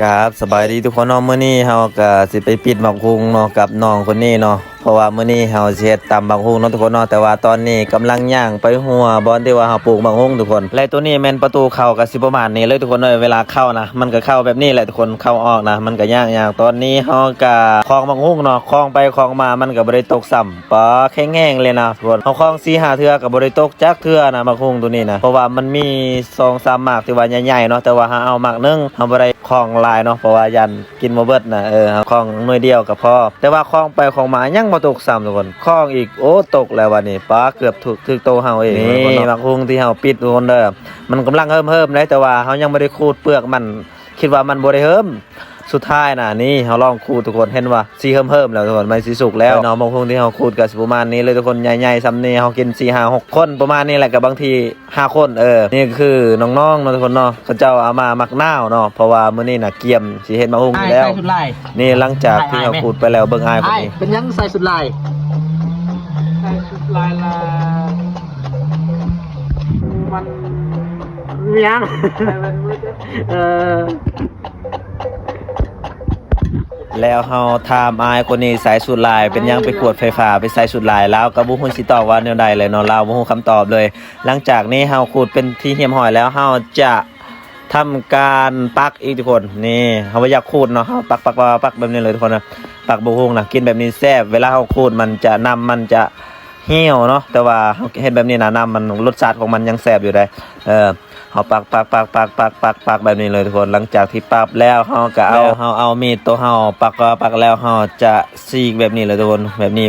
ครับสบายดีทุกคนเนาะมื้อนี้เฮาก็สิไปปิดบักฮุงเนาะกับน้องคนนี้เนาะเพราะว่ามื้อนี้เฮาสิเฮ็ดตำบักฮุงเนาะทุกคนเนาะแต่ว่าตอนนี้กำลังย่างไปหัวบอนที่ว่าเฮาปลูกบักฮุงทุกคนและตัวนี้แม่นประตูเข้าก็สิประมาณนี้เลยทุกคนเอ้ยเวลาเข้านะมันก็เข้าแบบนี้แหละทุกคนเข้าออกนะมันก็ย่างตอนนี้เฮาก็คลองบักฮุงเนาะคลองไปคลองมามันก็บ่ได้ตกซ้ำปลาแข็งแห้งเลยนะทุกคนเฮาคลอง4-5เทื่อก็บ่ได้ตกจักเทื่อนะบักฮุงตัวนี้นะเพราะว่ามันมี2-3หมากที่ว่าใหญ่ๆเนาะแต่ว่าเฮาเอาหมากนึงเฮาบ่ได้คลองหลายเนาะเพราะว่ายันกินบ่เบิดนะคลองหน่วยเดียวก็พอแต่ว่าคลองไปคลองมายังบ่ตกซ้ำทุกคนคลองอีกโอ้ตกแล้ววันนี้ปลาเกือบถึกโตเฮาเองนี่บักฮุงที่เฮาปิดทุกคนเด้อมันกำลังเฮิ่มๆเลยแต่ว่าเฮายังบ่ได้ขูดเปลือกมันคิดว่ามันบ่ได้เฮิ่มสุดท้ายน่ะนี่เฮาลองขูดทุกคนเห็นว่าสิเฮิ่มๆแล้วทุกคนมันสิสุกแล้วเนาะบักฮุงที่เฮาขูดก็สิประมาณนี้เลยทุกคนใหญ่ๆซ้ำนี้เฮากิน4-5-6คนประมาณนี้แหละก็บางที5คนนี่คือน้องๆเนาะทุกคนเนาะเขาเจ้าเอามามักนาวเนาะเพราะว่ามื้อนี้น่ะเกียมสิเฮ็ดบักฮุงแล้วนี่หลังจากที่เฮาขูดไปแล้วเบิ่งอายคนนี้เป็นยังใส่สุดลายใส่ชุดลายละมันยังเออแล้วเฮาถามอายคนนี้สายสุดลายเป็นยังไปกวดไฟฟ้าไปสายสุดลายแล้วก็บ่ฮู้สิตอบว่าแนวใดเลยเนาะเราบ่ฮู้คำตอบเลยหลังจากนี้เฮาขูดเป็นที่เหี่ยมห้อยแล้วเฮาจะทำการปักอีกทุกคนนี่เฮาบ่อยากขูดเนาะเฮาปักแบบนี้เลยทุกคนนะปักบักฮุงนะกินแบบนี้แซ่บเวลาเฮาขูดมันจะน้ำมันจะเหี่ยวเนาะแต่ว่าเฮาเฮ็ดแบบนี้นะน้ำมันรสชาติของมันยังแซ่บอยู่ได้เฮาปักแบบนี้เลยทุกคนหลังจากที่ปักแล้วเฮาก็เอามีดตัวเฮาปักแล้วเฮาจะฉีกแบบนี้เลยทุกคนแบบนี้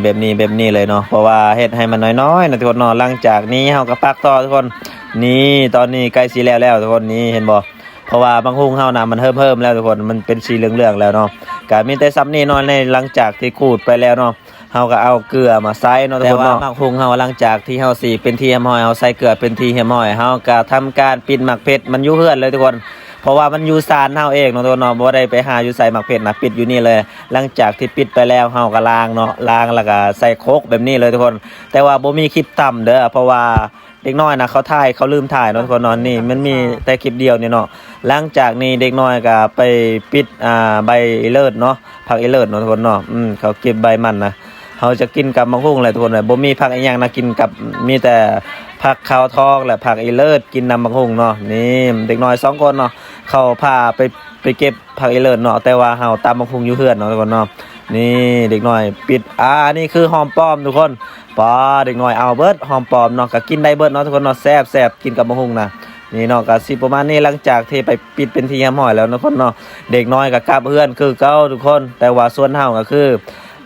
เลยเนาะเพราะว่าเฮ็ดให้มันน้อยๆนะทุกคนเนาะหลังจากนี้เฮาก็ปักต่อทุกคนนี่ตอนนี้ใกล้สิแล้วทุกคนนี่เห็นบ่เพราะว่าบักฮุงเฮานะมันเพิ่มแล้วทุกคนมันเป็นสีเหลืองๆแล้วเนาะก็มีแต่ซ้ำนี้เนาะในหลังจากที่ขูดไปแล้วเนาะเฮาก็เอาเกลือมาใส่เนาะทุกคนเนาะบักฮุงเฮาหลังจากที่เฮาสีเป็นที่เหี่ยมห้อยเฮาใส่เกลือเป็นที่เหี่ยมห้อยเฮาก็ทำการปิดหมักเพชรมันอยู่เฮือนเลยทุกคนเพราะว่ามันอยู่ศาลเฮาเองเนาะทุกคนเนาะบ่ได้ไปหาอยู่ใส่หมักเพชรนะปิดอยู่นี่เลยหลังจากที่ปิดไปแล้วเฮาก็ล้างเนาะล้างแล้วก็ใส่โคกแบบนี้เลยทุกคนแต่ว่าบ่มีคลิปต่ำเด้อเพราะว่าเด็กน้อยนะเขาลืมถ่ายเนาะทุกคนเนาะนี่มันมีแต่คลิปเดียวนี่เนาะหลังจากนี้เด็กน้อยก็ไปปิดใบเลิศเนาะผักเลิศเนาะทุกคนเนาะเขาเก็บใบมันนะเขาจะกินกับบักฮุงแหละทุกคนเลยบ่มีผักอีหยังนะกินกับมีแต่ผักขาวทองแหละผักอีเลิศกินนำบักฮุงเนาะนี่เด็กน้อย2คนเนาะเขาพาไปเก็บผักอีเลิศเนาะแต่ว่าเฮาตำบักฮุงอยู่เฮือนเนาะทุกคนเนาะนี่เด็กน้อยปิดนี่คือหอมป้อมทุกคนป้าเด็กน้อยเอาเบิดหอมป้อมเนาะก็กินได้เบิดเนาะทุกคนเนาะแซ่บกินกับบักฮุงนะนี่เนาะก็สิประมาณนี้หลังจากที่ไปปิดเป็นที่เหี่ยมห้อยแล้วทุกคนเนาะเด็กน้อยก็กลับเฮือนคือเก่าทุกคนแต่ว่าส่วนเฮาก็คือ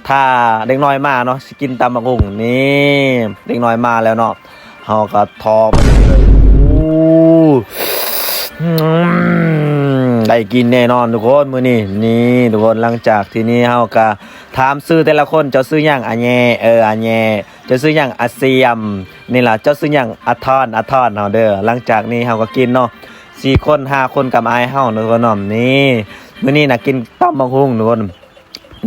ถ้าเด็กน้อยมาเนาะสิกินตำบักหุ่งนี่เด็กน้อยมาแล้วเนาะเฮาก็ทอไปเลยได้กินแน่นอนทุกคนมื้อนี้นี่ทุกคนหลังจากที่นี้เฮาก็ถามชื่อแต่ละคนเจ้าชื่อหยังอาแยอาแยเจ้าชื่อหยังอาเซียมนี่ล่ะเจ้าชื่อหยังอาทอนเฮาเด้อหลังจากนี้เฮาก็กินเนาะ4คน5คนกับอายเฮาทุกคนเนาะนี่มื้อนี้น่ะกินตำบักหุ่งทุกคน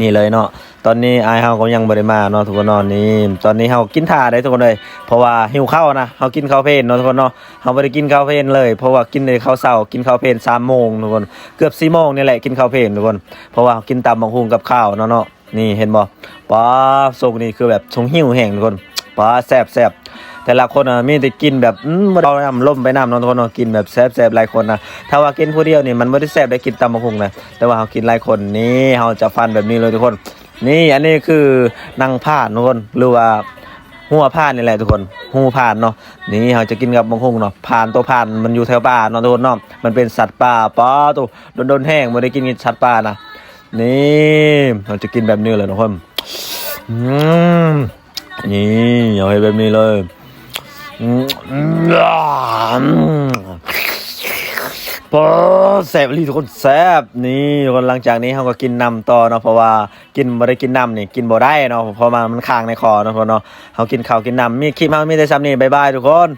นี่เลยเนาะตอนนี้อายเฮาก็ยังบ่ได้มาเนาะทุกคนเนาะนี่ตอนนี้เฮากินท่าได้ทุกคนเลยเพราะว่าหิวข้าวนะเฮากินข้าวเพลนเนาะทุกคนเนาะเฮาบ่ได้กินข้าวเพลนเลยเพราะว่ากินได้ข้าวเช้ากินข้าวเพลน3 โมงทุกคนเกือบ4 โมงนี่แหละกินข้าวเพลนทุกคนเพราะว่ากินตำบักหุ่งกับข้าวเนาะนี่เห็นบ่ป้าสุกนี่คือแบบชงหิวแห้งทุกคนป้าแซ่บแต่ละคนมีแต่กินแบบบ่เอาน้ำล้มไปน้ำเนาะทุกคนเนาะกินแบบแซ่บหลายคนนะถ้าว่ากินผู้เดียวนี่มันบ่ได้แซ่บได้กินตำบักหุ่งนะแต่ว่าเฮากินหลายคนนี่เฮาจะฟันแบบนี้เลยทุกคนนี่อันนี้คือนางผ่านทุกคนหรือว่าหัวผ่านนี่แหละทุกคนหูผ่านเนาะนี่เราจะกินกับบักฮุงเนาะผ่านตัวผ่านมันอยู่แถวป่าเนาะทุกคนเนาะมันเป็นสัตว์ป่าป้อตัวโดนแห้งไม่ได้กินสัตว์ป่านะนี่เราจะกินแบบนี้เลยทุกคนนี่เอาให้แบบนี้เลยแซ่บเลยทุกคนแซ่บนี่คนหลังจากนี้เขาก็กินน้ำต่อเนาะเพราะว่ากินบ่ได้กินน้ำนี่กินบ่ได้เนาะเพราะมันค้างในคอเนาะเนาะเขากินข้าวกินน้ำมีคลิปมามีแต่ซ้ำนี่บ๊ายบายทุกคน